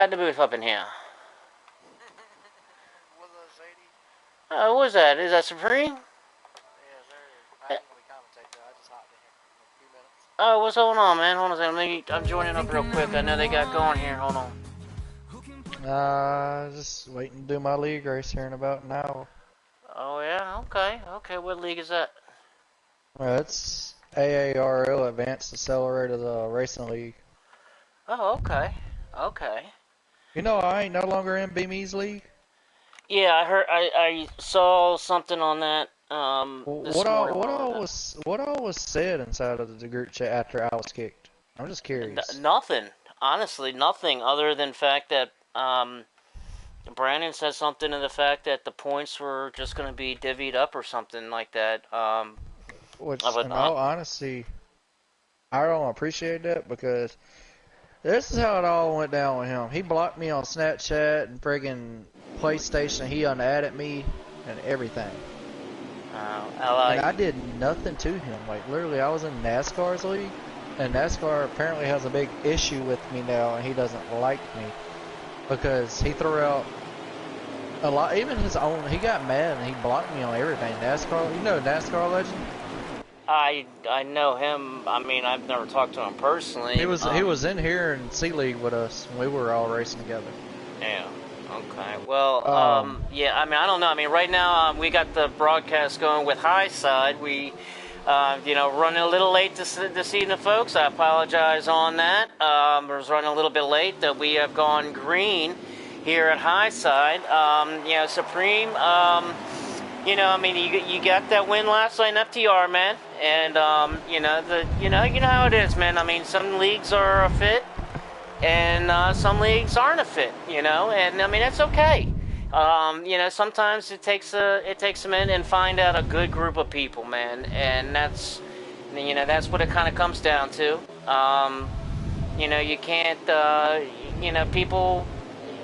Got the booth up in here. What was that? Is that Supreme? Yeah, sir. I ain't gonna commentate though. I just hopped in here for a few minutes. Oh, what's going on, man? Hold on a second. I'm joining up real quick. I know they got going here. Hold on. Just waiting to do my league race here in about an hour. Oh, yeah? Okay. Okay, what league is that? It's AARL, Advanced Accelerated Racing League. Oh, okay. Okay. You know, I ain't no longer in BME's league. Yeah, I heard. I saw something on that. This morning. What all was said inside of the group chat after I was kicked? I'm just curious. Nothing. Honestly, nothing other than the fact that Brandon said something to the fact that the points were just going to be divvied up or something like that. Which, in all honesty, I don't appreciate that because this is how it all went down with him. He blocked me on Snapchat and friggin' PlayStation. He unadded me and everything. And I did nothing to him. Like, literally, I was in NASCAR's league, and NASCAR apparently has a big issue with me now, and he doesn't like me because he threw out a lot, even his own. He got mad and he blocked me on everything. NASCAR, you know NASCAR legend? I know him. I mean, I've never talked to him personally. He was in here in C League with us when we were all racing together. Yeah. Okay. Well, yeah. I mean, I don't know. I mean, right now we got the broadcast going with High Side. We, running a little late this evening, folks. I apologize on that. I was running a little bit late. That we have gone green here at High Side. Supreme. I mean, you got that win last night in FTR, man. And you know how it is, man. I mean, some leagues are a fit. And some leagues aren't a fit, and I mean that's okay. Sometimes it takes a minute and find out a good group of people, man, and that's what it kind of comes down to. You can't, people.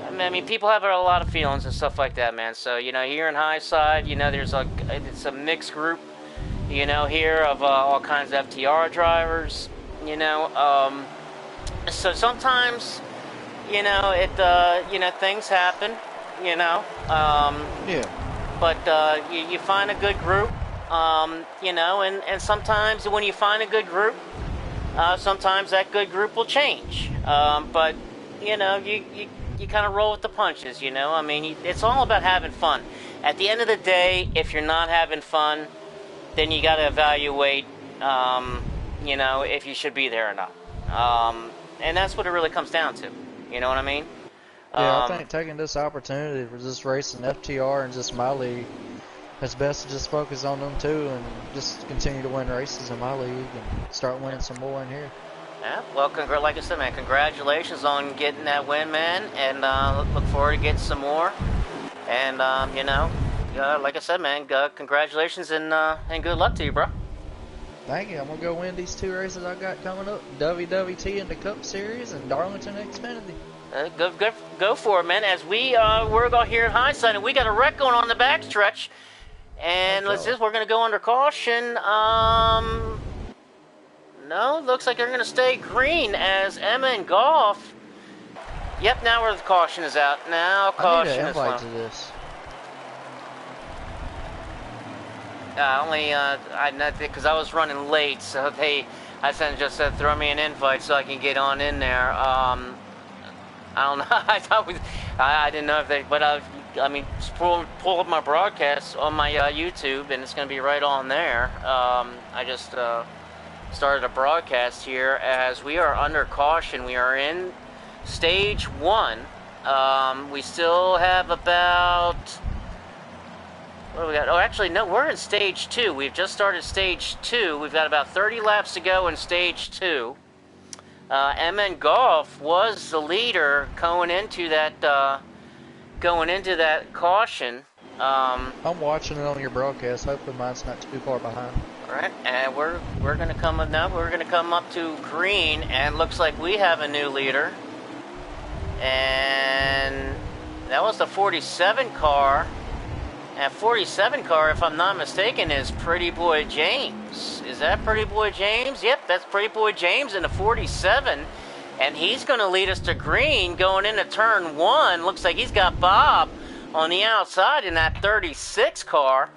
I mean, people have a lot of feelings and stuff like that, man. So here in High Side, it's a mixed group, here of all kinds of FTR drivers, So sometimes, things happen, Yeah. But you find a good group, and sometimes when you find a good group, sometimes that good group will change. But, you kind of roll with the punches, I mean, it's all about having fun. At the end of the day, if you're not having fun, then you got to evaluate, if you should be there or not. And that's what it really comes down to. You know what I mean? Yeah, I think taking this opportunity for just racing FTR and just my league, it's best to just focus on them too and just continue to win races in my league and start winning some more in here. Yeah, well, like I said, man, congratulations on getting that win, man, and look forward to getting some more. And, like I said, man, congratulations and good luck to you, bro. Thank you. I'm going to go win these two races I got coming up. WWT in the Cup Series and Darlington Xfinity. Go for it, man. As we're going here at High Side, and we got a wreck going on in the backstretch. And we're going to go under caution. No, looks like they're going to stay green as Emma and Goff. Yep, now where the caution is out. Now caution is low. I need an invite to this. Because I was running late, so I just said throw me an invite so I can get on in there. I don't know. I didn't know if they, but just pull up my broadcast on my YouTube, and it's going to be right on there. I just started a broadcast here as we are under caution. We are in stage 1. We still have about. What do we got? Oh, actually, no, we're in stage 2. We've just started stage 2. We've got about 30 laps to go in stage 2. MN Golf was the leader going into that caution. I'm watching it on your broadcast. Hopefully mine's not too far behind. All right, and we're going to come up now. We're going to come up to green, and looks like we have a new leader. And that was the 47 car. And 47 car, if I'm not mistaken, is Pretty Boy James. Is that Pretty Boy James? Yep, that's Pretty Boy James in the 47. And he's going to lead us to green going into turn 1. Looks like he's got Bob on the outside in that 36 car.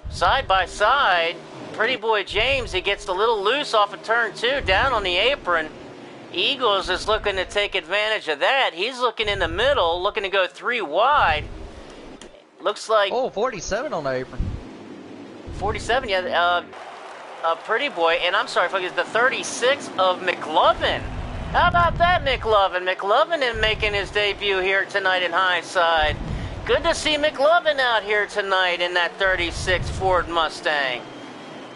Side by side, Pretty Boy James, he gets a little loose off of turn 2, down on the apron. Eagles is looking to take advantage of that. He's looking in the middle, looking to go 3 wide. Looks like... Oh, 47 on the apron. 47, yeah. Pretty Boy, and I'm sorry, folks, the 36 of McLovin. How about that, McLovin? McLovin is making his debut here tonight in High Side. Good to see McLovin out here tonight in that 36 Ford Mustang.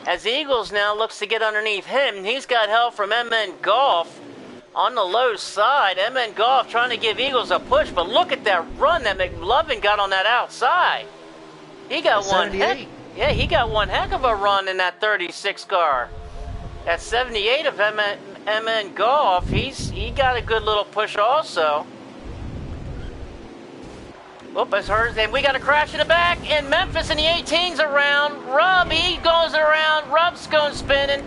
As Eagles now looks to get underneath him, he's got help from MN Golf on the low side. MN Golf trying to give Eagles a push, but look at that run that McLovin got on that outside. He got one heck, yeah, he got one heck of a run in that 36 car. At 78 of MN Golf, he got a good little push also. Oop, it's hers. And we got a crash in the back, and Memphis in the 18's around. Rub, he goes around. Rub's going spinning.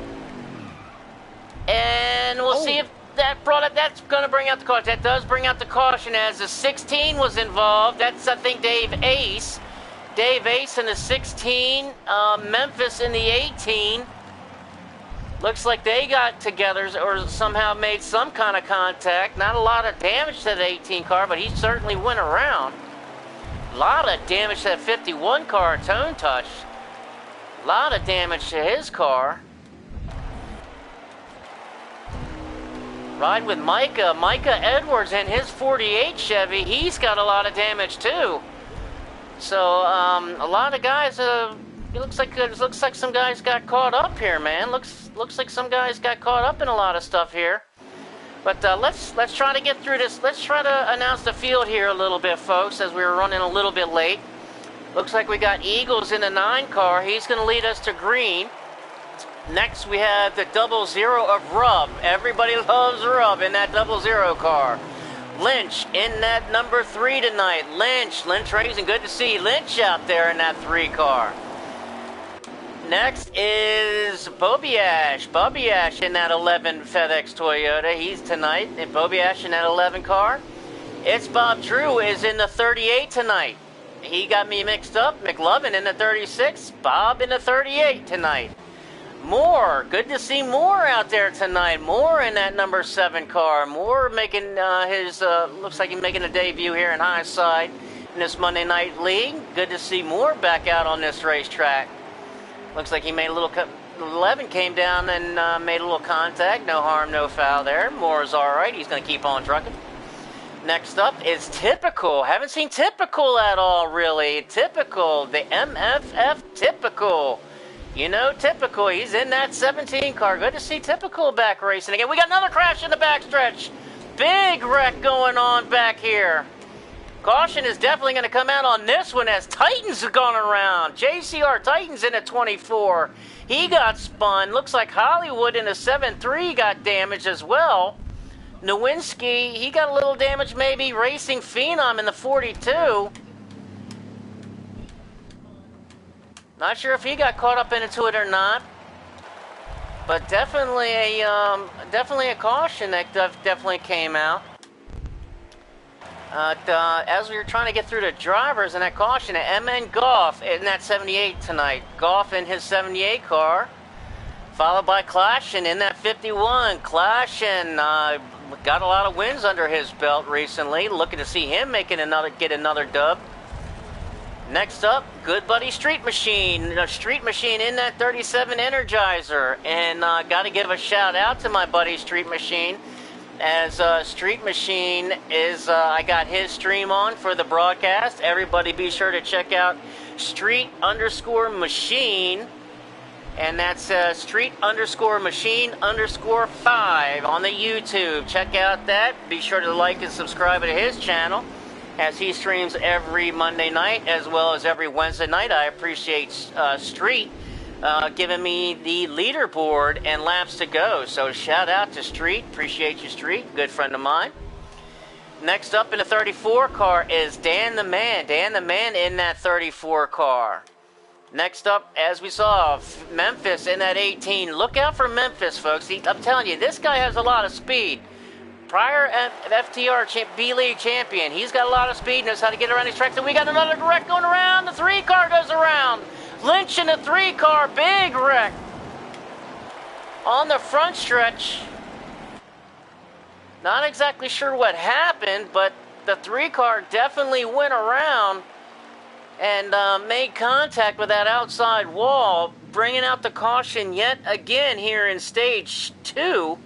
And we'll see if that's going to bring out the caution. That does bring out the caution as the 16 was involved. That's, I think, Dave Ace. Dave Ace in the 16. Memphis in the 18. Looks like they got together or somehow made some kind of contact. Not a lot of damage to the 18 car, but he certainly went around. A lot of damage to that 51 car, Tone Touch. A lot of damage to his car. Ride with Micah. Micah Edwards and his 48 Chevy. He's got a lot of damage too. So a lot of guys. It looks like some guys got caught up here, man. Looks like some guys got caught up in a lot of stuff here. But let's try to get through this. Let's try to announce the field here a little bit, folks, as we were running a little bit late. Looks like we got Eagles in the 9 car. He's going to lead us to green. Next, we have the 00 of Rub. Everybody loves Rub in that 00 car. Lynch in that number 3 tonight. Lynch racing. Good to see Lynch out there in that 3 car. Next is Bobiash in that 11 FedEx Toyota. He's tonight. And Bobiash in that 11 car. It's Bob Drew is in the 38 tonight. He got me mixed up. McLovin in the 36. Bob in the 38 tonight. Moore. Good to see Moore out there tonight. Moore in that number 7 car. Moore making looks like he's making a debut here in High Side in this Monday Night League. Good to see Moore back out on this racetrack. Looks like he made a little 11 came down and made a little contact. No harm, no foul there. Moore's all right. He's going to keep on trucking. Next up is Typical. Haven't seen Typical at all, really. Typical, the MFF Typical. You know Typical. He's in that 17 car. Good to see Typical back racing again. We got another crash in the backstretch. Big wreck going on back here. Caution is definitely going to come out on this one as Titans have gone around. JCR Titans in a 24. He got spun. Looks like Hollywood in a 7-3 got damaged as well. Nowinski, he got a little damage maybe. Racing Phenom in the 42. Not sure if he got caught up into it or not. But definitely a caution that definitely came out. As we were trying to get through the drivers and that caution, MN Goff in that 78 tonight. Goff in his 78 car, followed by Clashin in that 51. Clashin got a lot of wins under his belt recently. Looking to see him get another dub. Next up, Good Buddy Street Machine. Street Machine in that 37 Energizer. And got to give a shout out to my buddy Street Machine. As Street Machine is, I got his stream on for the broadcast. Everybody be sure to check out Street_Machine. And that's Street_Machine_5 on the YouTube. Check out that. Be sure to like and subscribe to his channel as he streams every Monday night as well as every Wednesday night. I appreciate Street giving me the leaderboard and laps to go. So shout out to Street. Appreciate you, Street. Good friend of mine. Next up in the 34 car is Dan the Man. Dan the Man in that 34 car. Next up, as we saw, Memphis in that 18. Look out for Memphis, folks. I'm telling you, this guy has a lot of speed. prior FTR B-League champion. He's got a lot of speed, knows how to get around these tracks. And we got another wreck going around. The 3-car goes around. Lynch in the 3-car, big wreck. On the front stretch. Not exactly sure what happened, but the 3-car definitely went around and made contact with that outside wall, bringing out the caution yet again here in Stage 2.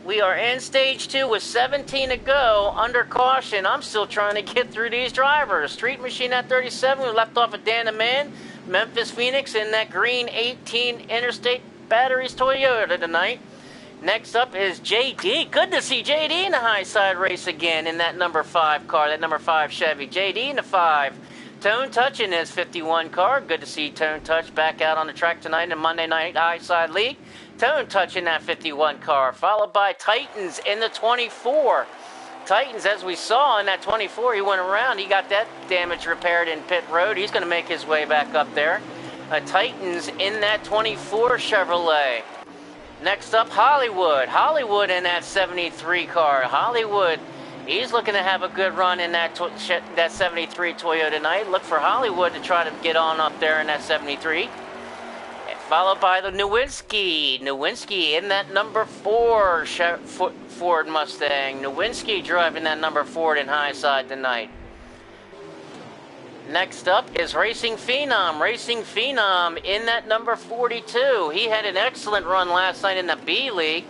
We are in Stage 2 with 17 to go, under caution. I'm still trying to get through these drivers. Street Machine at 37, we left off at Dan the Man. Memphis Phoenix in that green 18 Interstate Batteries Toyota tonight. Next up is JD. Good to see JD in the high side race again in that number 5 car, that number 5 Chevy. JD in the 5. Tone Touch in his 51 car. Good to see Tone Touch back out on the track tonight in the Monday Night High Side League. Tone Touch in that 51 car, followed by Titans in the 24. Titans, as we saw in that 24, he went around. He got that damage repaired in pit road. He's going to make his way back up there. Titans in that 24 Chevrolet. Next up, Hollywood. Hollywood in that 73 car. Hollywood, he's looking to have a good run in that 73 Toyota tonight. Look for Hollywood to try to get on up there in that 73. Followed by the Nowinski. Nowinski in that number 4 Ford Mustang. Nowinski driving that number 4 in high side tonight. Next up is Racing Phenom. Racing Phenom in that number 42. He had an excellent run last night in the B League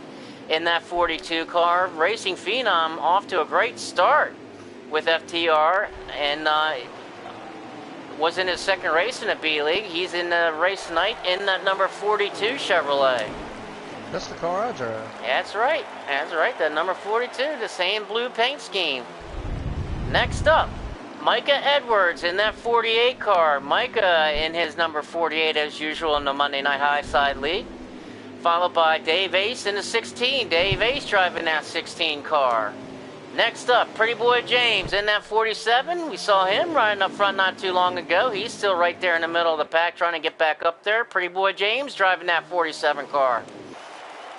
in that 42 car. Racing Phenom off to a great start with FTR and was in his second race in the B League. He's in the race tonight in that number 42 Chevrolet. That's the car I drive. That's right. That's right. That number 42, the same blue paint scheme. Next up, Micah Edwards in that 48 car. Micah in his number 48 as usual in the Monday Night High Side League. Followed by Dave Ace in the 16. Dave Ace driving that 16 car. Next up, Pretty Boy James in that 47. We saw him riding up front not too long ago. He's still right there in the middle of the pack trying to get back up there. Pretty Boy James driving that 47 car.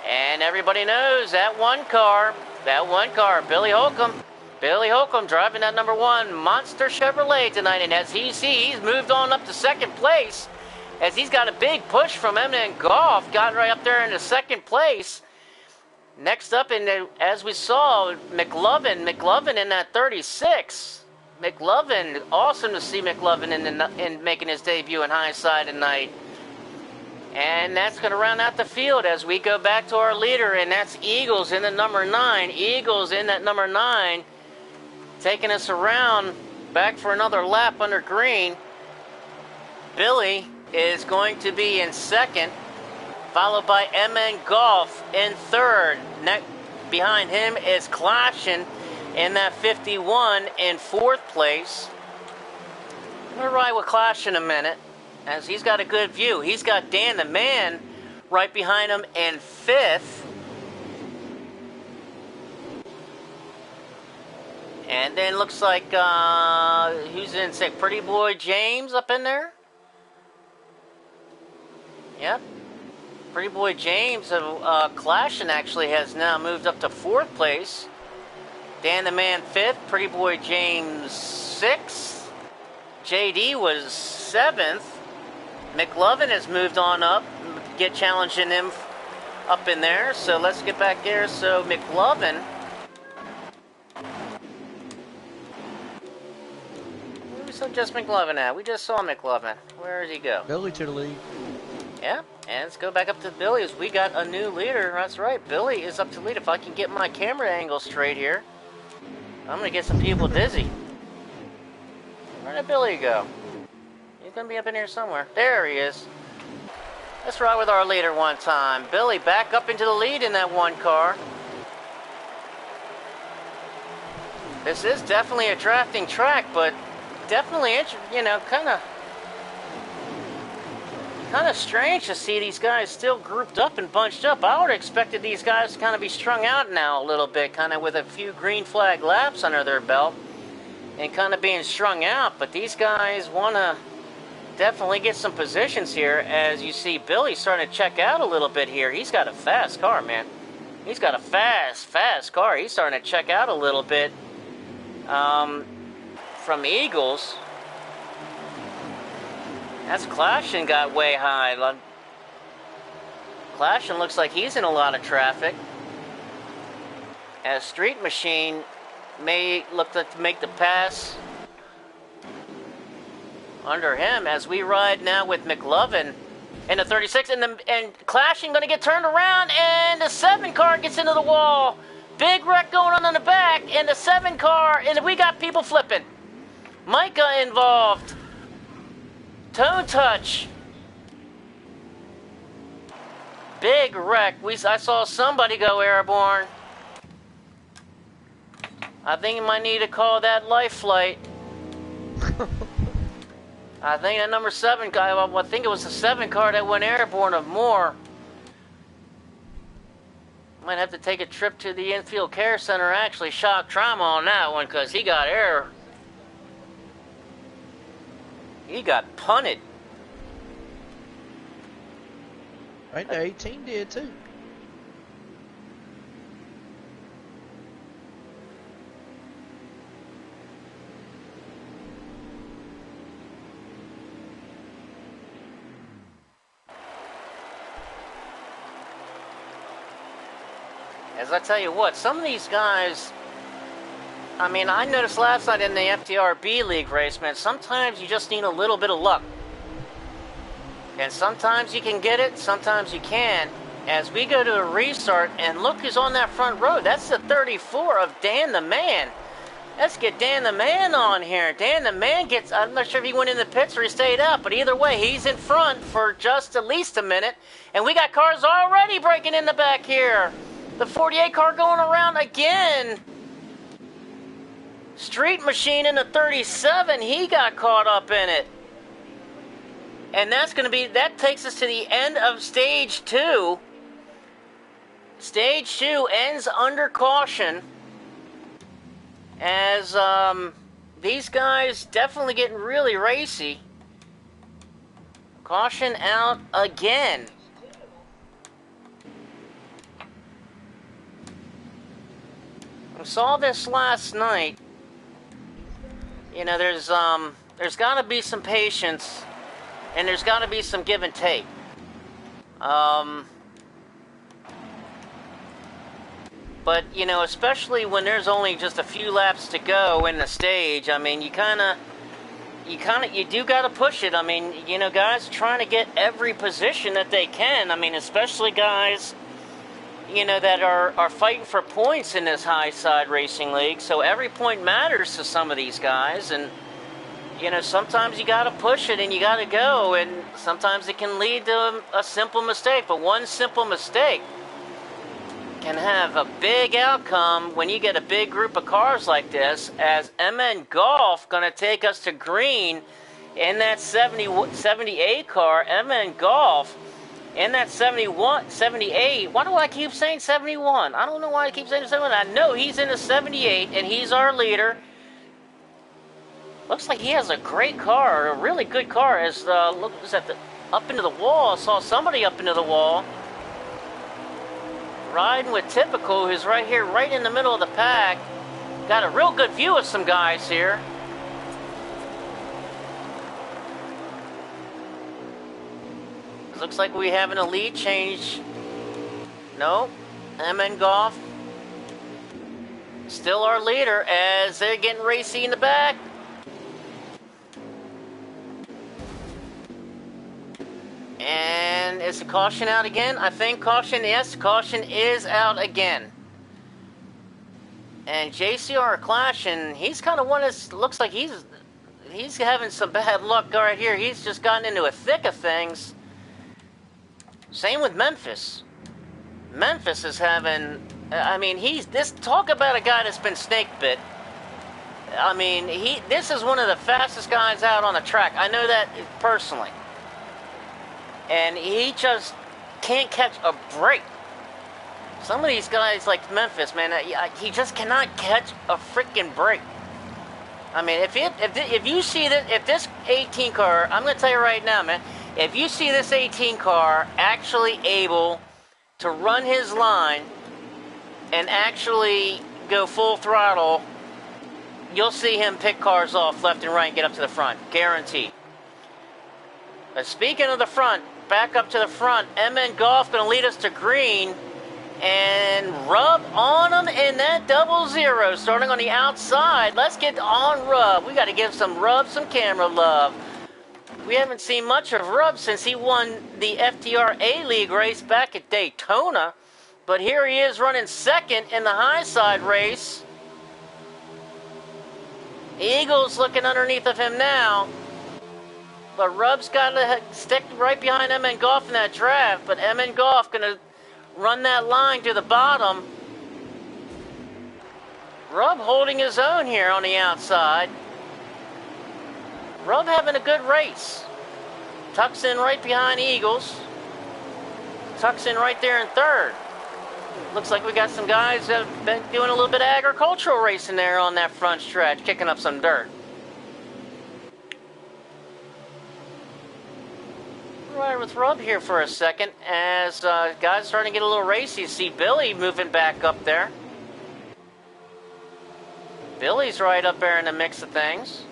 And everybody knows that one car, Billy Holcomb. Billy Holcomb driving that number 1 Monster Chevrolet tonight. And as he's moved on up to second place as he's got a big push from Eminent Golf. Got right up there into second place. Next up, as we saw, McLovin in that 36. McLovin, awesome to see McLovin in making his debut in high side tonight. And that's going to round out the field as we go back to our leader, and that's Eagles in the number 9. Eagles in that number 9. Taking us around, back for another lap under green. Billy is going to be in second, followed by MN Golf in third. Behind him is Clashin in that 51 in fourth place. I'm going to ride with Clash in a minute, as he's got a good view. He's got Dan the Man right behind him in fifth. And then looks like, who's in sixth? Pretty Boy James up in there? Yep. Pretty Boy James of Clashin actually has now moved up to fourth place. Dan the Man fifth. Pretty Boy James sixth. JD was seventh. McLovin has moved on up. Get challenging him up in there. So let's get back there. So McLovin. So just McLovin at? We just saw McLovin. Where did he go? Billy to the lead. Yeah, and let's go back up to Billy as we got a new leader. That's right, Billy is up to lead. If I can get my camera angle straight here, I'm going to get some people dizzy. Where did Billy go? He's going to be up in here somewhere. There he is. Let's ride with our leader one time. Billy back up into the lead in that one car. This is definitely a drafting track, but definitely, kind of strange to see these guys still grouped up and bunched up. I would have expected these guys to kind of be strung out now a little bit, kind of with a few green flag laps under their belt and kind of being strung out. But these guys want to definitely get some positions here. As you see, Billy starting to check out a little bit here. He's got a fast car, man. He's got a fast car. He's starting to check out a little bit from Eagles. That's Clashin got way high. Clashin looks like he's in a lot of traffic. As Street Machine may look to make the pass under him as we ride now with McLovin in the 36, and Clashin going to get turned around, and the 7 car gets into the wall. Big wreck going on in the back, and the 7 car, and we got people flipping. Micah involved. Toe touch. Big wreck. I saw somebody go airborne. I think you might need to call that life flight. I think that number 7 guy, I think it was the 7 car that went airborne of more. Might have to take a trip to the infield care center, actually shock trauma on that one, because he got air. He got punted. Right, the 18 did too. As I tell you what, some of these guys, I mean, I noticed last night in the FTR B League race, man, sometimes you just need a little bit of luck. And sometimes you can get it, sometimes you can't. As we go to a restart, and look who's on that front row. That's the 34 of Dan the Man. Let's get Dan the Man on here. Dan the Man gets, I'm not sure if he went in the pits or he stayed out, but either way, he's in front for just at least a minute. And we got cars already breaking in the back here. The 48 car going around again. Street Machine in the 37, he got caught up in it. And that takes us to the end of stage 2. Stage 2 ends under caution. As these guys definitely getting really racy. Caution out again. I saw this last night. You know, there's got to be some patience, and there's got to be some give and take. But you know, especially when there's only just a few laps to go in the stage, I mean, you do got to push it. I mean, you know, guys are trying to get every position that they can. I mean, especially guys, you know, that are fighting for points in this high side racing league. So every point matters to some of these guys, and you know, sometimes you got to push it and you got to go, and sometimes it can lead to a simple mistake. But one simple mistake can have a big outcome when you get a big group of cars like this. As MN Golf going to take us to green in that 78 car. MN Golf in that 78. Why do I keep saying 71? I don't know why I keep saying 71. I know he's in the 78, and he's our leader. Looks like he has a great car, a really good car. As look, was at the up into the wall. I saw somebody up into the wall. Riding with Typical, who's right here, right in the middle of the pack. Got a real good view of some guys here. Looks like we having a lead change. No, MN Golf still our leader as they're getting racy in the back. And is the caution out again? I think caution, yes, caution is out again. And JCR Clashin, he's kind of one that looks like he's having some bad luck right here. He's just gotten into a thick of things. Same with Memphis. Memphis is having, I mean, talk about a guy that's been snake bit. I mean, this is one of the fastest guys out on the track. I know that personally. And he just can't catch a break. Some of these guys like Memphis, man, he just cannot catch a freaking break. I mean, if you see that, if this 18 car, I'm going to tell you right now, man, if you see this 18 car actually able to run his line and actually go full throttle, you'll see him pick cars off left and right and get up to the front. Guaranteed. But speaking of the front, back up to the front, MN Golf going to lead us to green and rub on them in that 00, starting on the outside. Let's get on Rub. We got to give some Rub some camera love. We haven't seen much of Rub since he won the FTR A-League race back at Daytona. But here he is running second in the high side race. Eagles looking underneath of him now. But Rub's got to stick right behind MN Golf in that draft. But MN Golf going to run that line to the bottom. Rub holding his own here on the outside. Rub having a good race. Tucks in right behind Eagles. Tucks in right there in third. Looks like we got some guys that have been doing a little bit of agricultural racing there on that front stretch, kicking up some dirt. Right with Rub here for a second as guys starting to get a little racy. You see Billy moving back up there. Billy's right up there in the mix of things.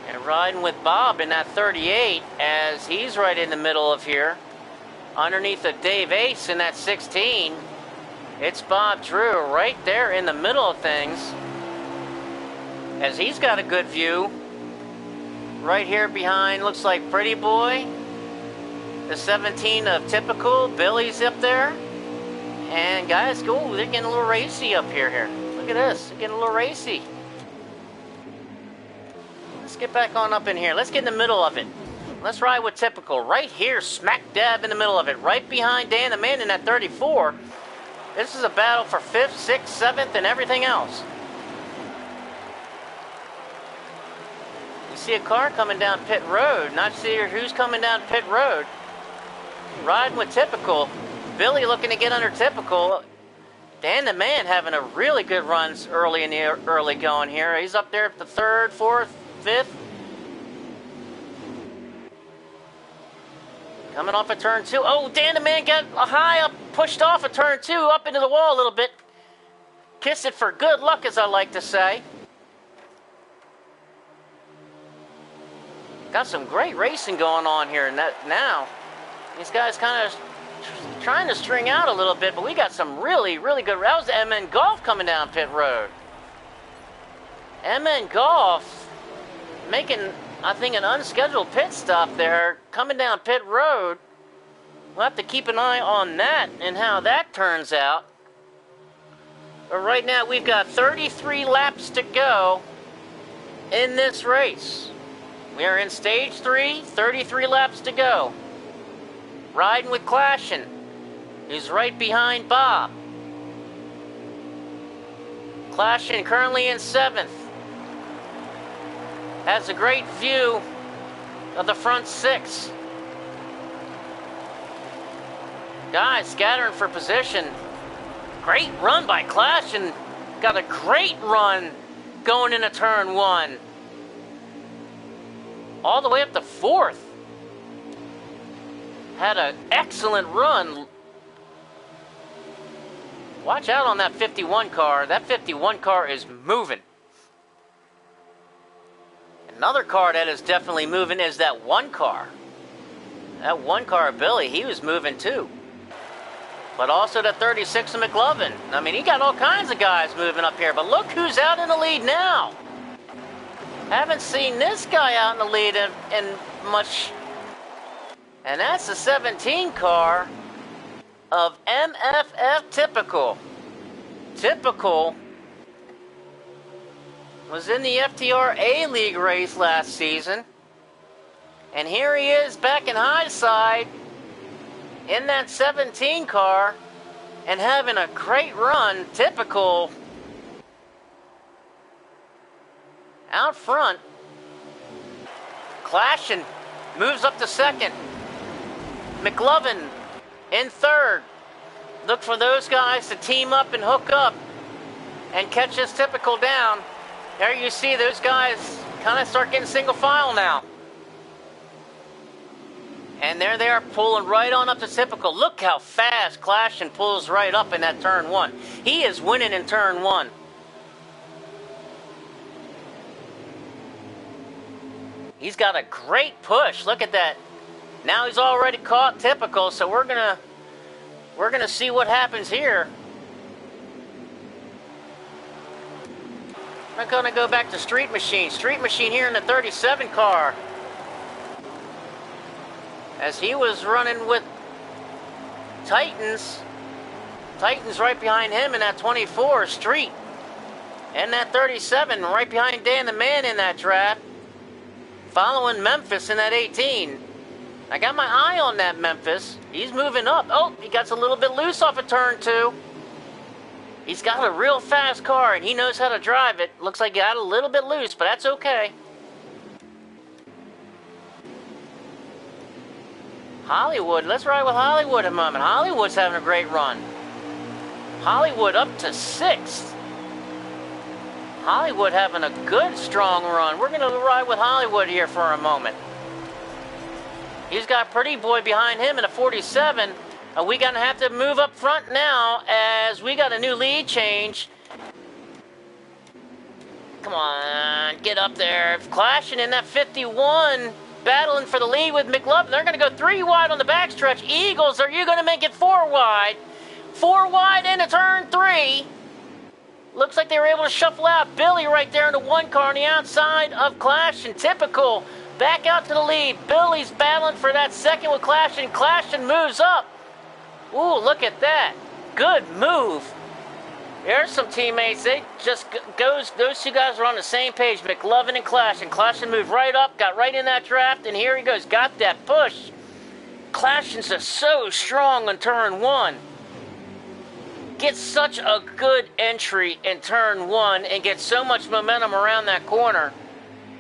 And riding with Bob in that 38 as he's right in the middle of here. Underneath of Dave Ace in that 16. It's Bob Drew right there in the middle of things. As he's got a good view. Right here behind looks like Pretty Boy. The 17 of Typical. Billy's up there. And guys, go. They're getting a little racy up here. Look at this. They're getting a little racy. Let's get back on up in here. Let's get in the middle of it. Let's ride with Typical. Right here, smack dab in the middle of it. Right behind Dan the Man in that 34. This is a battle for 5th, 6th, 7th, and everything else. See a car coming down pit road. Not sure who's coming down pit road. Riding with Typical. Billy looking to get under Typical. Dan the Man having a really good run early in the early going here. He's up there at the 3rd, 4th, 5th. Coming off of turn 2. Oh, Dan the Man got a high up, pushed off of turn 2, up into the wall a little bit. Kiss it for good luck, as I like to say. Got some great racing going on here now. These guys kind of trying to string out a little bit, but we got some really, really good. That was MN Golf coming down pit road. MN Golf making, I think, an unscheduled pit stop there, coming down pit road. We'll have to keep an eye on that and how that turns out. But right now, we've got 33 laps to go in this race. We are in stage 3, 33 laps to go. Riding with Clashin', who's right behind Bob. Clashin' currently in 7th. Has a great view of the front 6. Guys scattering for position. Great run by Clashin'. Got a great run going into turn 1. All the way up to 4th. Had an excellent run. Watch out on that 51 car. That 51 car is moving. Another car that is definitely moving is that 1 car. That 1 car, Billy, he was moving too. But also the 36 of McLovin. I mean, he got all kinds of guys moving up here. But look who's out in the lead now. Haven't seen this guy out in the lead in much. And that's the 17 car of MFF Typical. Typical was in the FTR A-League race last season. And here he is back in high side in that 17 car and having a great run. Typical out front. Clashin' moves up to 2nd. McLovin in 3rd. Look for those guys to team up and hook up and catch this Typical down. There you see those guys kind of start getting single file now. And there they are pulling right on up to Typical. Look how fast Clashing pulls right up in that turn 1. He is winning in turn 1. He's got a great push. Look at that. Now he's already caught Typical, so we're gonna see what happens here. We're gonna go back to Street Machine. Street Machine here in the 37 car. As he was running with Titans. Titans right behind him in that 24 Street. And that 37 right behind Dan the Man in that draft. Following Memphis in that 18. I got my eye on that Memphis. He's moving up. Oh, he got a little bit loose off of turn 2. He's got a real fast car, and he knows how to drive it. Looks like he got a little bit loose, but that's okay. Hollywood, let's ride with Hollywood a moment. Hollywood's having a great run. Hollywood up to 6th. Hollywood having a good, strong run. We're going to ride with Hollywood here for a moment. He's got Pretty Boy behind him in a 47. We're going to have to move up front now as we got a new lead change. Come on, get up there. Clashing in that 51, battling for the lead with McLovin. They're going to go 3 wide on the backstretch. Eagles, are you going to make it 4 wide? 4 wide into turn 3. Looks like they were able to shuffle out. Billy right there in the 1 car on the outside of Clash and Typical. Back out to the lead. Billy's battling for that second with Clash and moves up. Ooh, look at that. Good move. There's some teammates. They just those 2 guys are on the same page. McLovin and Clash and moved right up, got right in that draft, and here he goes. Got that push. Clashing's just so strong on turn 1. Gets such a good entry in turn 1 and gets so much momentum around that corner.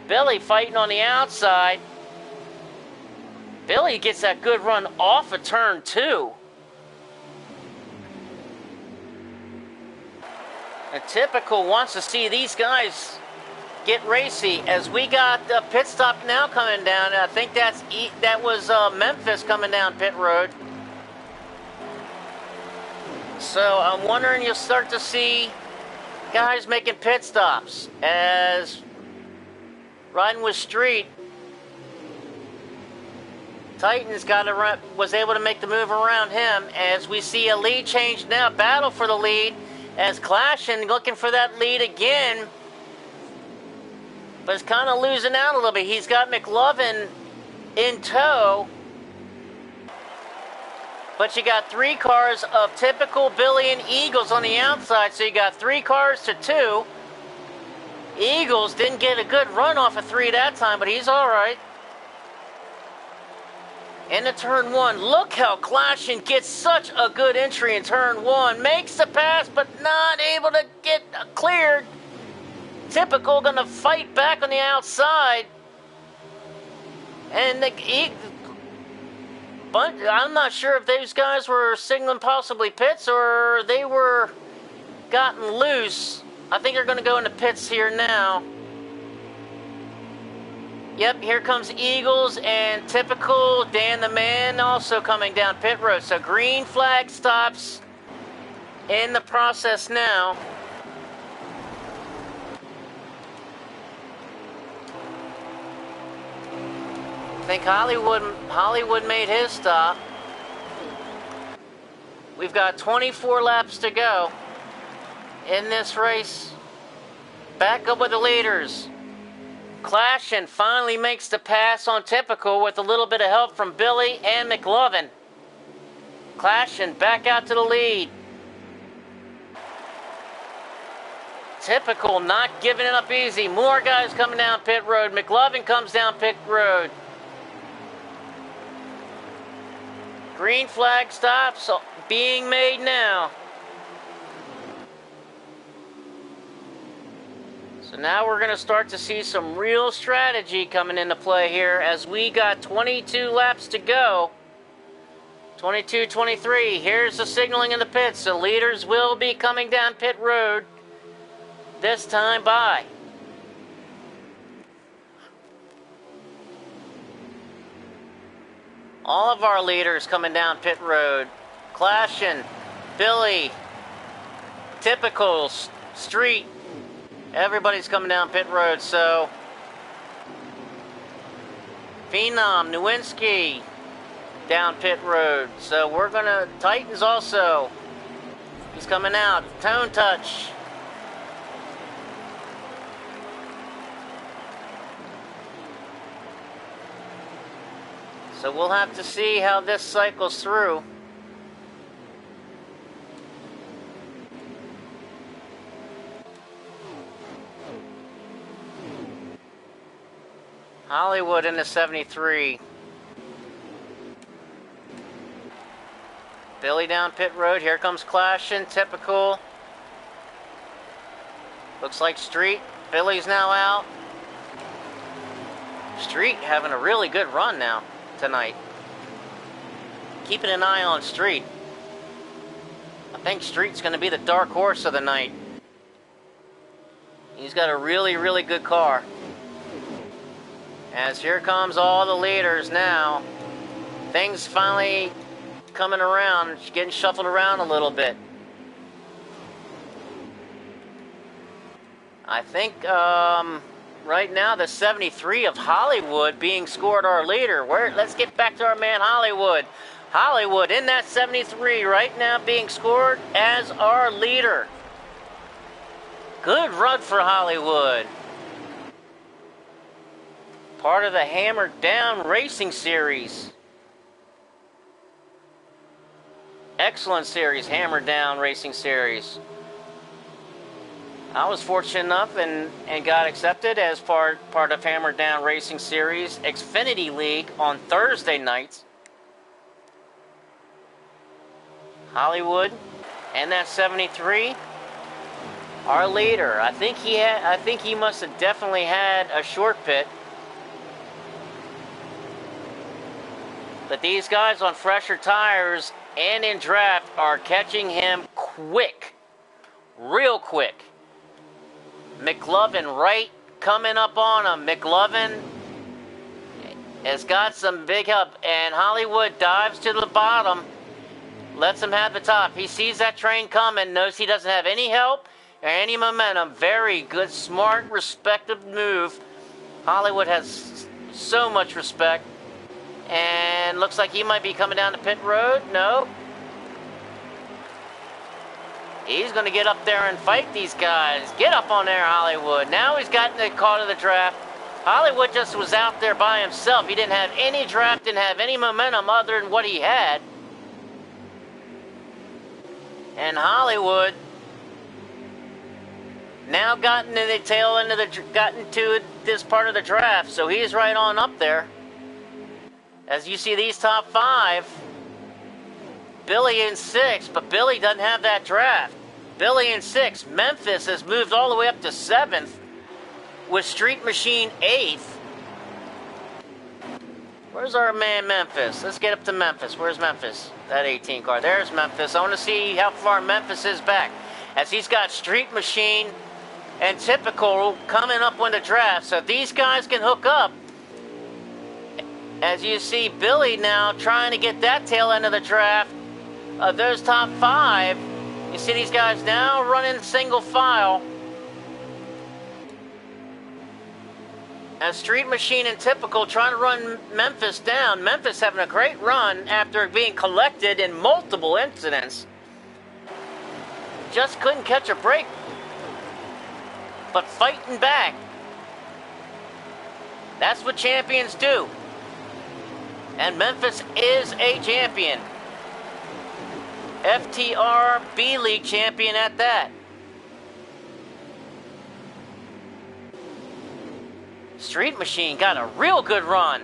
Billy fighting on the outside. Billy gets that good run off of turn 2. And Typical wants to see these guys get racy as we got a pit stop now coming down. I think that was Memphis coming down pit road. So I'm wondering you'll start to see guys making pit stops as riding with Street. Titans was able to make the move around him as we see a lead change now. Battle for the lead as Clashing looking for that lead again. But is kind of losing out a little bit. He's got McLovin in tow. But you got 3 cars of Typical, Billy, and Eagles on the outside. So you got 3 cars to 2. Eagles didn't get a good run off of 3 that time, but he's all right. Into turn 1. Look how Clashing gets such a good entry in turn 1. Makes the pass, but not able to get cleared. Typical going to fight back on the outside. And I'm not sure if those guys were signaling possibly pits or they were gotten loose. I think they're going to go into pits here now. Yep, here comes Eagles and Typical. Dan the Man also coming down pit road. So green flag stops in the process now. I think Hollywood made his stop. We've got 24 laps to go in this race. Back up with the leaders. Clashing finally makes the pass on Typical with a little bit of help from Billy and McLovin. Clashing back out to the lead. Typical not giving it up easy. More guys coming down pit road. McLovin comes down pit road. Green flag stops being made now. So now we're going to start to see some real strategy coming into play here as we got 22 laps to go. 22, 23. Here's the signaling in the pits. The leaders will be coming down pit road this time by. All of our leaders coming down pit road. Clashing, Billy, Typical, Street. Everybody's coming down pit road, so... Phenom, Nowinski, down pit road. So we're gonna... Titans also. He's coming out. Tone Touch. So we'll have to see how this cycles through. Hollywood in the 73. Billy down pit road. Here comes Clashing. Typical. Looks like Street. Billy's now out. Street having a really good run now tonight. Keeping an eye on Street. I think Street's going to be the dark horse of the night. He's got a really, really good car. As here comes all the leaders now. Things finally coming around, getting shuffled around a little bit. I think right now the 73 of Hollywood being scored our leader. Let's get back to our man Hollywood. Hollywood in that 73 right now being scored as our leader. Good run for Hollywood. Part of the Hammered Down Racing Series. Excellent series, Hammered Down Racing Series. I was fortunate enough and got accepted as part of Hammered Down Racing Series Xfinity League on Thursday nights. Hollywood and that 73, our leader. I think he must have definitely had a short pit. But these guys on fresher tires and in draft are catching him quick. Real quick. McLovin right coming up on him. McLovin has got some big help. And Hollywood dives to the bottom. Lets him have the top. He sees that train coming. Knows he doesn't have any help or any momentum. Very good, smart, respected move. Hollywood has so much respect. And looks like he might be coming down the pit road. No. He's going to get up there and fight these guys. Get up on there, Hollywood. Now he's gotten the call of the draft. Hollywood just was out there by himself. He didn't have any draft, didn't have any momentum other than what he had. And Hollywood now gotten to the tail end of gotten to this part of the draft. So he's right on up there. As you see these top five, Billy in 6, but Billy doesn't have that draft. Billy in 6. Memphis has moved all the way up to 7th with Street Machine 8th. Where's our man Memphis? Let's get up to Memphis. Where's Memphis? That 18 car. There's Memphis. I want to see how far Memphis is back. As he's got Street Machine and Typical coming up on the draft. So these guys can hook up. As you see Billy now trying to get that tail end of the draft of those top 5. You see these guys now running single file. As Street Machine and Typical trying to run Memphis down. Memphis having a great run after being collected in multiple incidents. Just couldn't catch a break. But fighting back. That's what champions do. And Memphis is a champion. FTR B-League champion at that. Street Machine got a real good run.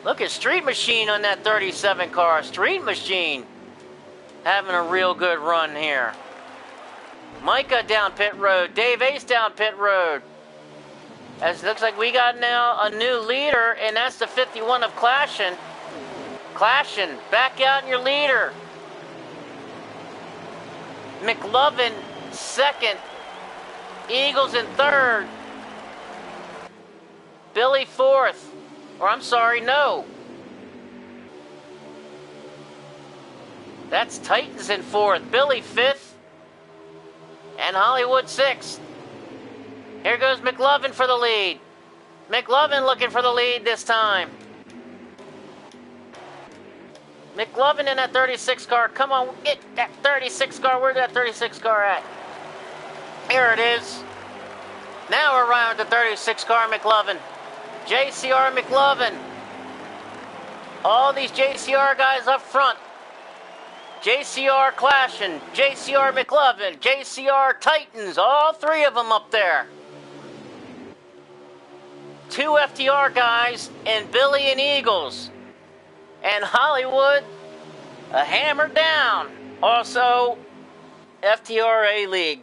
Look at Street Machine on that 37 car. Street Machine having a real good run here. Micah down pit road. Dave Ace down pit road. As it looks like we got now a new leader, and that's the 51 of Clashing. Clashing, back out in your leader. McLovin, 2nd. Eagles in 3rd. Billy, 4th. Or I'm sorry, no. That's Titans in 4th, Billy 5th, and Hollywood 6th. Here goes McLovin for the lead. McLovin looking for the lead this time. McLovin in that 36 car. Come on, get that 36 car. Where's that 36 car at? Here it is. Now we're around the 36 car McLovin. JCR McLovin. All these JCR guys up front. JCR clashing. JCR McLovin. JCR Titans. All three of them up there. 2 FTR guys and Billy and Eagles. And Hollywood, a hammer down. Also, FTR A-League.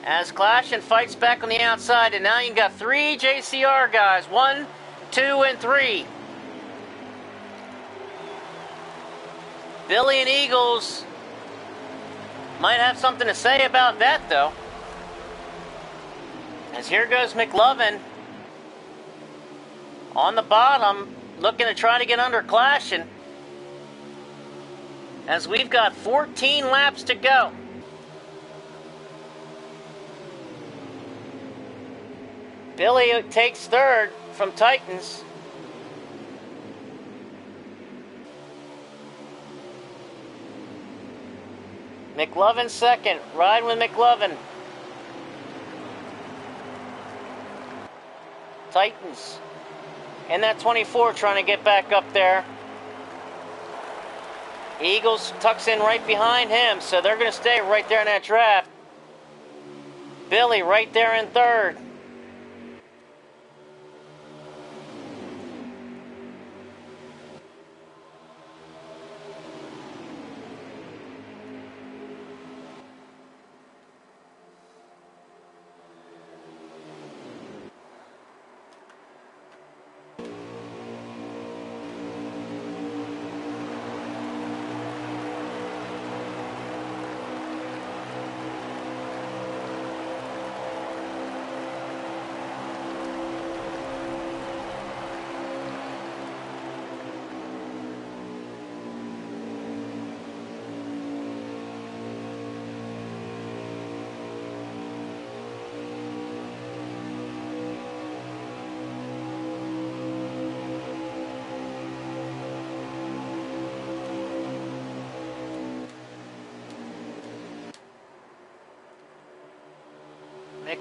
As Clash and fights back on the outside, and now you got 3 JCR guys. 1, 2, and 3. Billy and Eagles might have something to say about that, though. As here goes McLovin on the bottom, looking to try to get under Clashing. As we've got 14 laps to go. Billy takes 3rd from Titans. McLovin 2nd, riding with McLovin. Titans in that 24 trying to get back up there. Eagles tucks in right behind him, so they're going to stay right there in that draft. Billy right there in 3rd.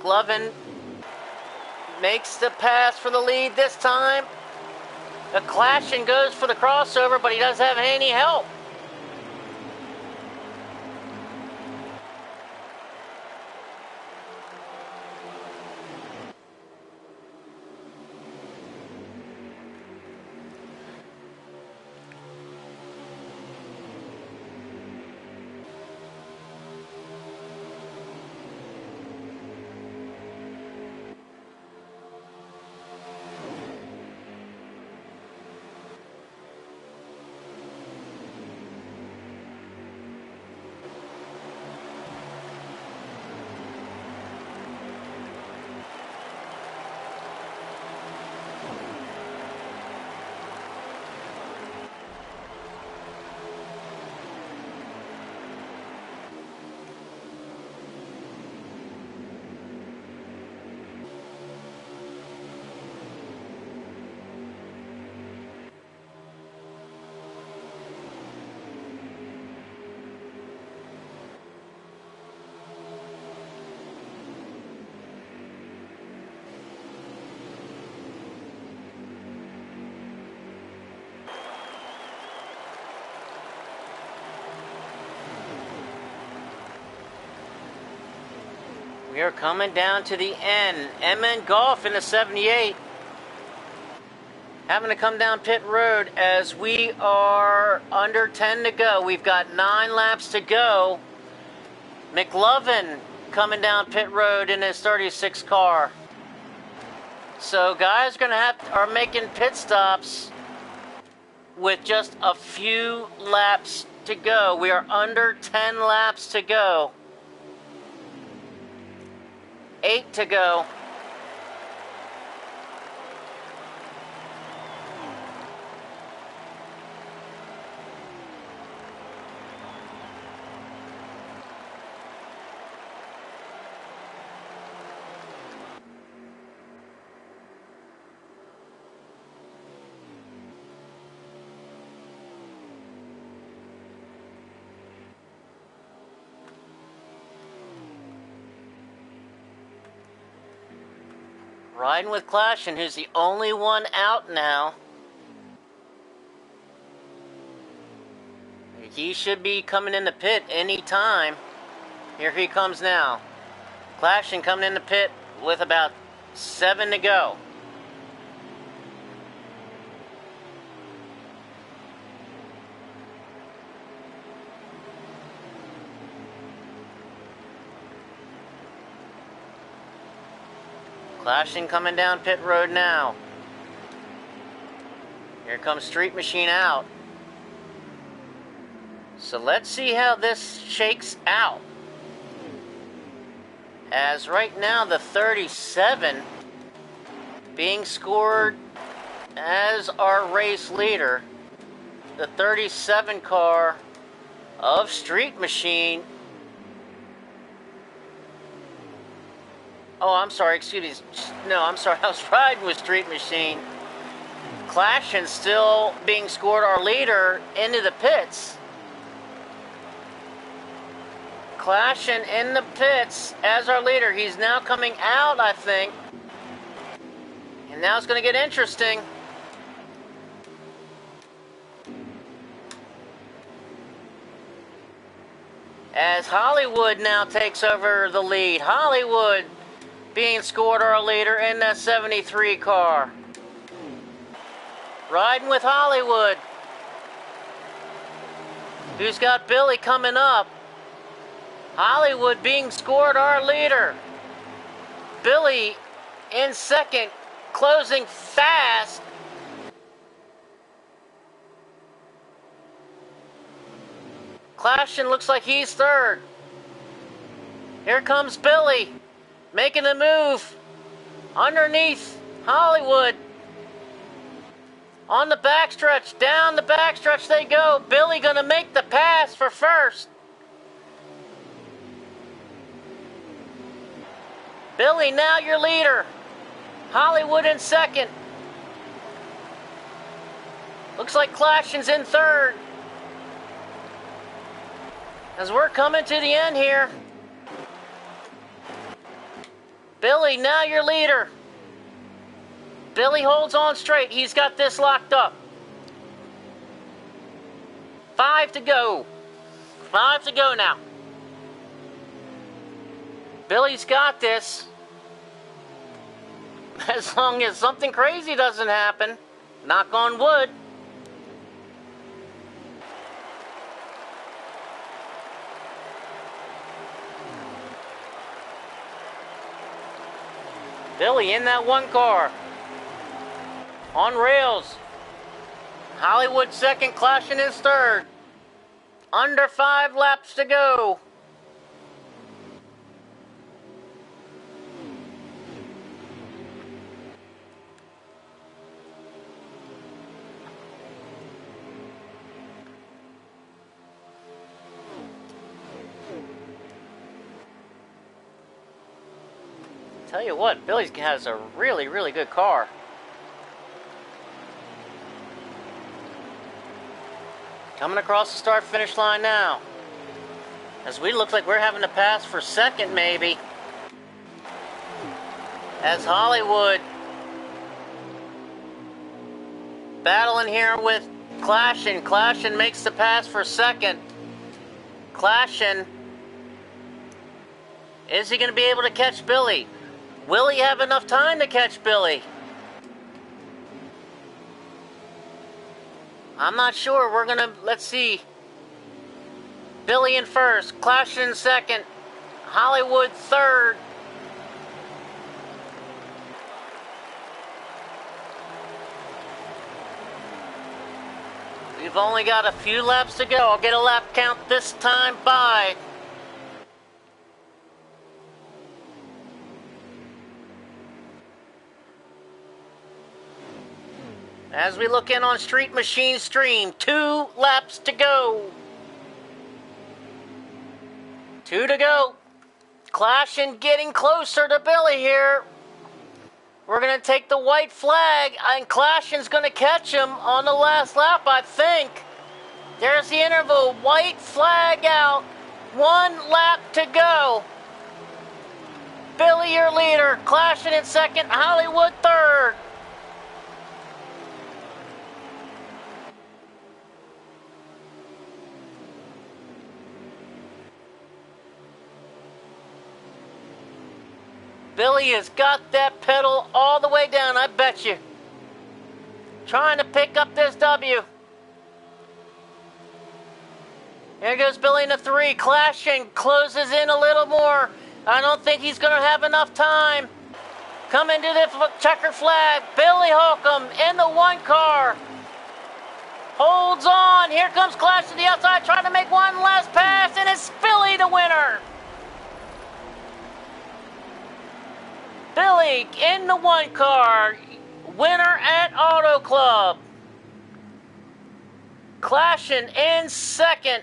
McLovin makes the pass for the lead this time. The Clashing goes for the crossover, but he doesn't have any help. We are coming down to the end. MN Golf in the 78. Having to come down pit road as we are under 10 to go. We've got 9 laps to go. McLovin coming down pit road in his 36 car. So guys are making pit stops with just a few laps to go. We are under 10 laps to go. 8 to go. Riding with Clashin, who's the only one out now. He should be coming in the pit any time. Here he comes now. Clashin coming in the pit with about 7 to go. Clashin coming down pit road now. Here comes Street Machine out. So let's see how this shakes out. As right now the 37 being scored as our race leader. The 37 car of Street Machine. Oh, I'm sorry, excuse me. No, I'm sorry, I was riding with Street Machine. Clashin still being scored our leader into the pits. Clashin in the pits as our leader. He's now coming out, I think. And now it's going to get interesting. As Hollywood now takes over the lead. Hollywood being scored our leader in that 73 car. Riding with Hollywood. Who's got Billy coming up. Hollywood being scored our leader. Billy in second, closing fast. Clashin looks like he's third. Here comes Billy. Making a move underneath Hollywood. On the backstretch, down the backstretch they go. Billy gonna make the pass for first. Billy, now your leader. Hollywood in second. Looks like Clashin's in third. As we're coming to the end here. Billy, now your leader. Billy holds on straight. He's got this locked up. 5 to go. 5 to go now. Billy's got this. As long as something crazy doesn't happen. Knock on wood. Billy in that one car. On rails. Hollywood second, Clashin is third. Under 5 laps to go. Tell you what, Billy has a really, really good car. Coming across the start-finish line now. As we look like we're having to pass for second, maybe. As Hollywood battling here with Clashin. Clashin makes the pass for second. Clashin. Is he going to be able to catch Billy? Will he have enough time to catch Billy? I'm not sure. We're going to, let's see. Billy in first. Clashin in second. Hollywood third. We've only got a few laps to go. I'll get a lap count this time by. As we look in on Street Machine Stream, 2 laps to go. 2 to go. Clashing, getting closer to Billy here. We're going to take the white flag, and Clashing's going to catch him on the last lap, I think. There's the interval. White flag out. 1 lap to go. Billy, your leader. Clashing in second. Hollywood third. Billy has got that pedal all the way down, I bet you. Trying to pick up this W. Here goes Billy in the 3. Clashing closes in a little more. I don't think he's going to have enough time. Coming to the checkered flag. Billy Holcomb in the 1 car. Holds on. Here comes Clash to the outside, trying to make one last pass, and it's Billy the winner. Billy in the 1 car, winner at Auto Club. Clashing in second.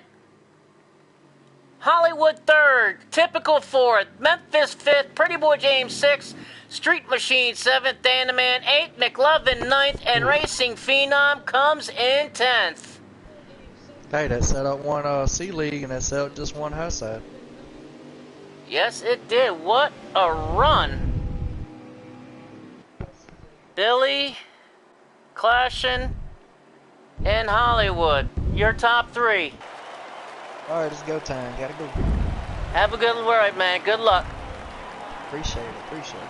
Hollywood third. Typical fourth. Memphis fifth. Pretty Boy James sixth. Street Machine seventh. Dan the Man eighth. McLovin ninth. And Racing Phenom comes in 10th. Hey, that set up one C League and that set up just one high side. Yes, it did. What a run. Billy, Clashing, and Hollywood. Your top 3. All right, it's go time. Gotta go. Have a good ride, man. Good luck. Appreciate it. Appreciate it.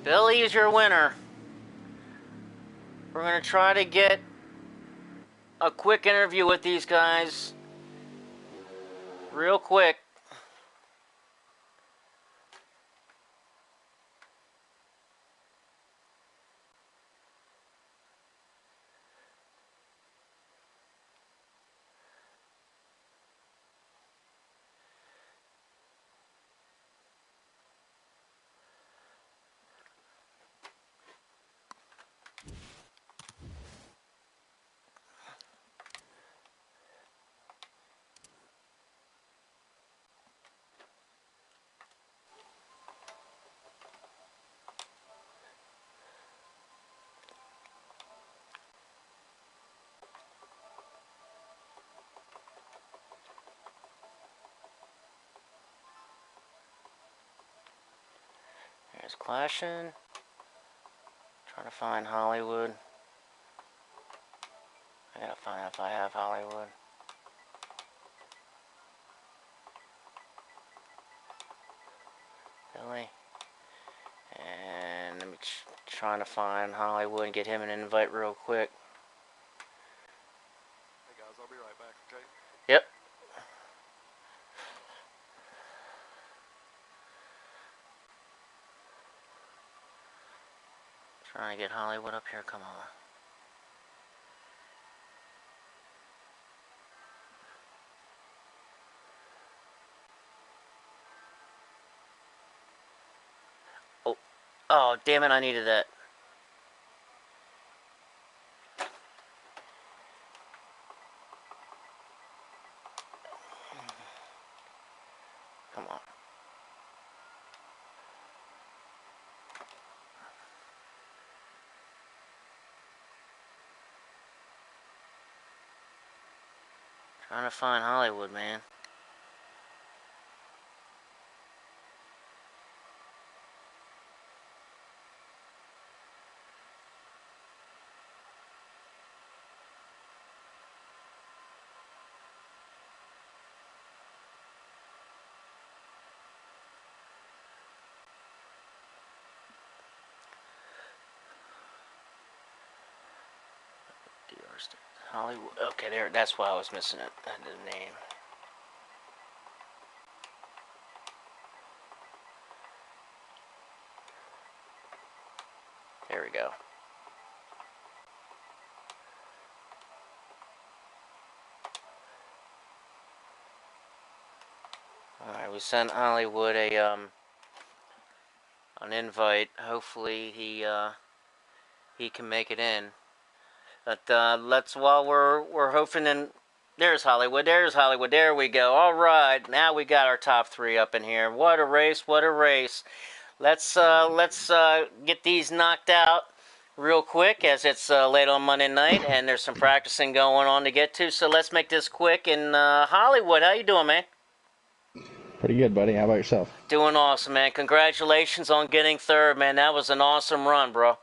Billy is your winner. We're going to try to get a quick interview with these guys. Real quick. There's Clashing. Trying to find Hollywood. I gotta find out if I have Hollywood. Billy. And let me trying to find Hollywood and get him an invite real quick. Hey guys, I'll be right back, okay? Yep. Trying to get Hollywood up here, come on. Oh, damn it, I needed that. Come on. Trying to find Hollywood, man. Hollywood. Okay, there. That's why I was missing it. The name. There we go. All right, we sent Hollywood an invite. Hopefully he can make it in. But let's while we're hoping and there's Hollywood. There we go. All right, now we got our top 3 up in here. What a race! What a race! Let's get these knocked out real quick as it's late on Monday night and there's some practicing going on to get to. So let's make this quick. And Hollywood, how you doing, man? Pretty good, buddy. How about yourself? Doing awesome, man. Congratulations on getting 3rd, man. That was an awesome run, bro.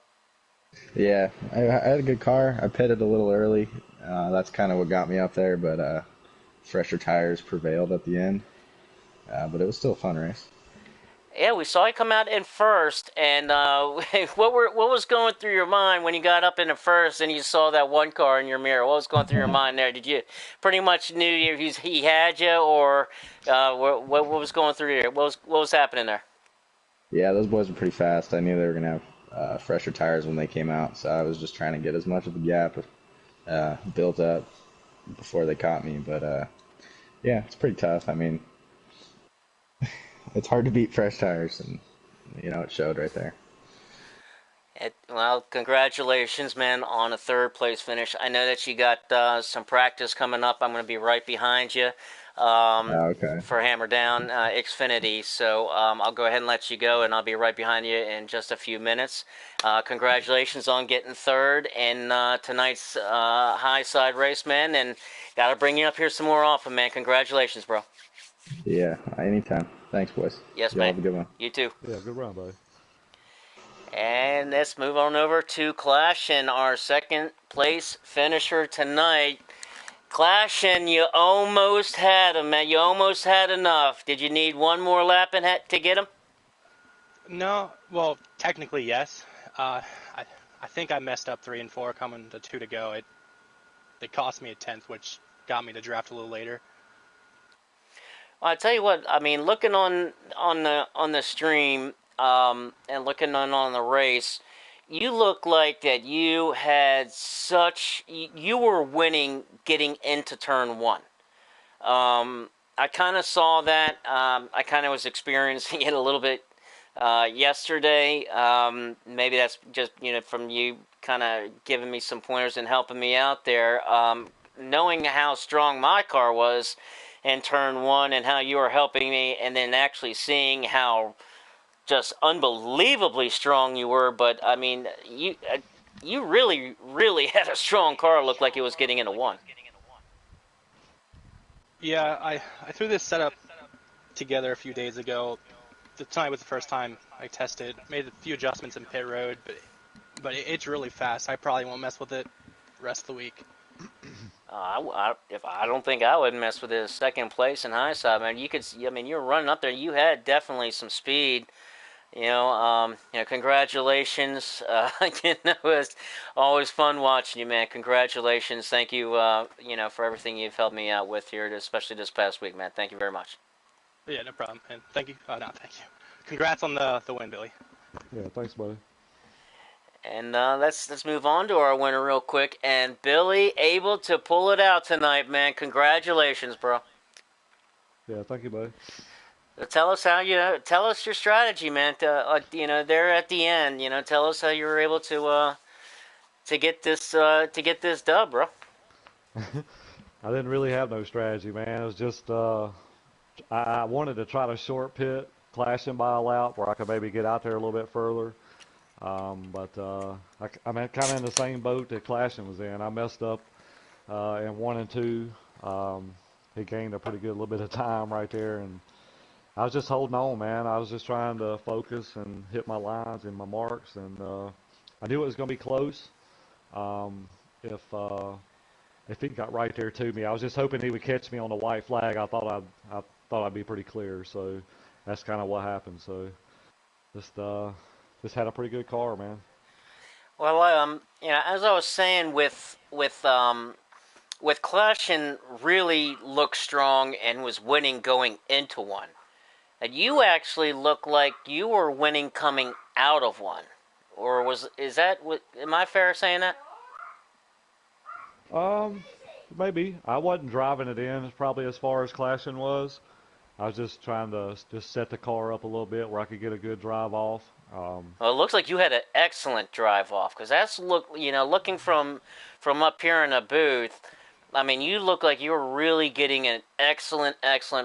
Yeah, I had a good car. I pitted a little early. That's kind of what got me up there, but fresher tires prevailed at the end. But it was still a fun race. Yeah, we saw you come out in 1st, and what was going through your mind when you got up in the 1st and you saw that one car in your mirror? What was going through your mind there? Did you pretty much knew he had you, or what was going through you? What was happening there? Yeah, those boys were pretty fast. I knew they were gonna have fresher tires when they came out, so I was just trying to get as much of the gap built up before they caught me. But yeah, it's pretty tough. I mean, it's hard to beat fresh tires, and it showed right there. Well, congratulations, man, on a 3rd place finish. I know that you got some practice coming up. I'm going to be right behind you. Okay. For Hammer Down Xfinity. So I'll go ahead and let you go, and I'll be right behind you in just a few minutes. Congratulations on getting 3rd in tonight's high side race, man, and got to bring you up here some more often, man. Congratulations, bro. Yeah, anytime. Thanks, boys. Yes, man. man. Have a good one. You too. Yeah, good run, buddy. And let's move on over to Clash and our 2nd place finisher tonight. Clash, and you almost had him, man. You almost had enough. Did you need one more lap to get him? No, well, technically yes. I think I messed up 3 and 4 coming to 2 to go. It cost me a 10th, which got me to draft a little later. Well, I tell you what. I mean, looking on the stream and looking on the race, you look like that you had you were winning getting into turn 1. I kind of saw that. I kind of was experiencing it a little bit yesterday. Maybe that's just from you kind of giving me some pointers and helping me out there. Knowing how strong my car was in turn 1 and how you were helping me, and then actually seeing how just unbelievably strong you were. But I mean, you really, really had a strong car. Looked like it was getting into 1. Yeah, I threw this setup together a few days ago. Tonight was the first time I tested. Made a few adjustments in pit road, but it's really fast. I probably won't mess with it the rest of the week. I don't think I would mess with it. 2nd place in high side, man. You're running up there. You had definitely some speed. Congratulations. It's always fun watching you, man. Congratulations. Thank you, for everything you've helped me out with here, especially this past week, man. Thank you very much. Yeah, no problem. And thank you. Thank you. Congrats on the win, Billy. Yeah, thanks, buddy. And let's move on to our winner real quick. And Billy, able to pull it out tonight, man. Congratulations, bro. Yeah, thank you, buddy. Tell us your strategy, man. There at the end, tell us how you were able to get this dub, bro. I didn't really have no strategy, man. It was just I wanted to try to short pit, clashing by a lap where I could maybe get out there a little bit further. But I'm kind of in the same boat that Clashing was in. I messed up in 1 and 2. He gained a pretty good little bit of time right there, and I was just holding on, man. I was just trying to focus and hit my lines and my marks, and I knew it was going to be close. If he got right there to me, I was just hoping he would catch me on the white flag. I thought I'd be pretty clear, so that's kind of what happened. So just had a pretty good car, man. Well, as I was saying with with Klashin really looked strong and was winning going into one. And you actually looked like you were winning coming out of one. Or am I fair saying that? Maybe. I wasn't driving it in probably as far as Klashin was. I was just trying to just set the car up a little bit where I could get a good drive off. Well, it looks like you had an excellent drive off, because looking from up here in the booth, I mean, you look like you were really getting an excellent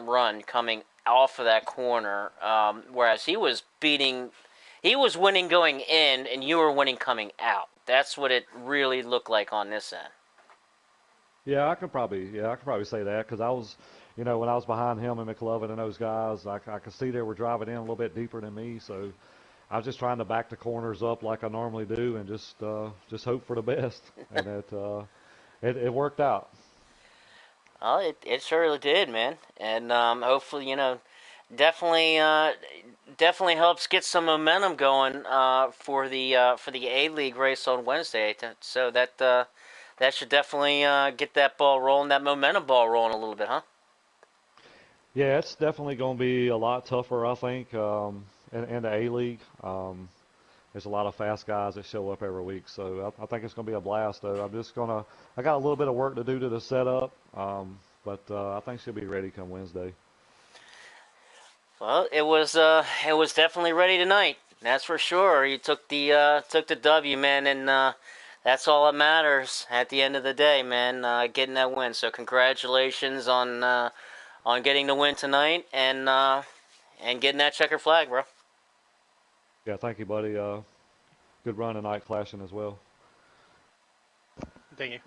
run coming off of that corner, whereas he was winning going in, and you were winning coming out. That's what it really looked like on this end. Yeah, I could probably say that, because I was, when I was behind him and McLovin and those guys, I could see they were driving in a little bit deeper than me, so I was just trying to back the corners up like I normally do and just hope for the best, and it worked out. Well, it surely did, man, and hopefully, definitely helps get some momentum going for the A-League race on Wednesday, so that should definitely get that ball rolling, that momentum ball rolling a little bit, huh? Yeah, it's definitely going to be a lot tougher, I think, in the A-League. There's a lot of fast guys that show up every week, so I think it's going to be a blast, though. I got a little bit of work to do to the setup, but I think she'll be ready come Wednesday. Well, it was definitely ready tonight. That's for sure. You took the W, man, and that's all that matters at the end of the day, man. Getting that win. So congratulations on getting the win tonight and getting that checkered flag, bro. Yeah, thank you, buddy. Good run tonight, Klashin as well. Thank you.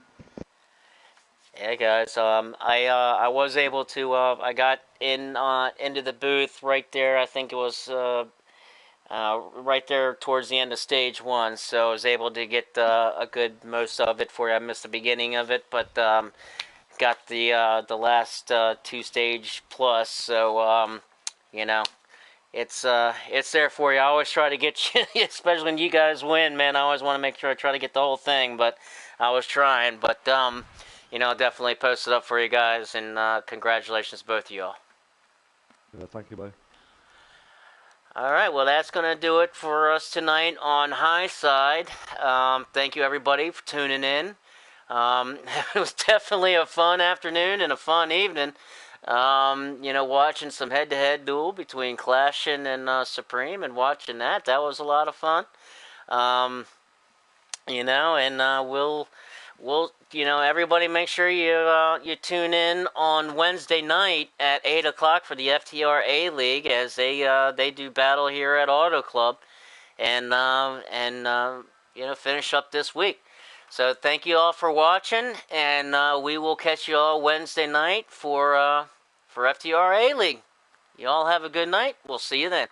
Yeah, guys. I was able to. I got into the booth right there. I think it was right there towards the end of stage one. So I was able to get a good most of it for you. I missed the beginning of it, but got the last two stage plus. So it's there for you. I always try to get you, especially when you guys win, man. I always want to make sure I try to get the whole thing, but I was trying. But definitely post it up for you guys, and congratulations to both of you all. Yeah, thank you, buddy. All right, well, that's going to do it for us tonight on High Side. Thank you, everybody, for tuning in. It was definitely a fun afternoon and a fun evening. Watching some head-to-head duel between Klashin and Supreme, and watching that was a lot of fun. We'll everybody make sure you tune in on Wednesday night at 8 o'clock for the FTR A-League as they do battle here at Auto Club and finish up this week. So thank you all for watching, and we will catch you all Wednesday night for FTR A-League. You all have a good night. We'll see you then.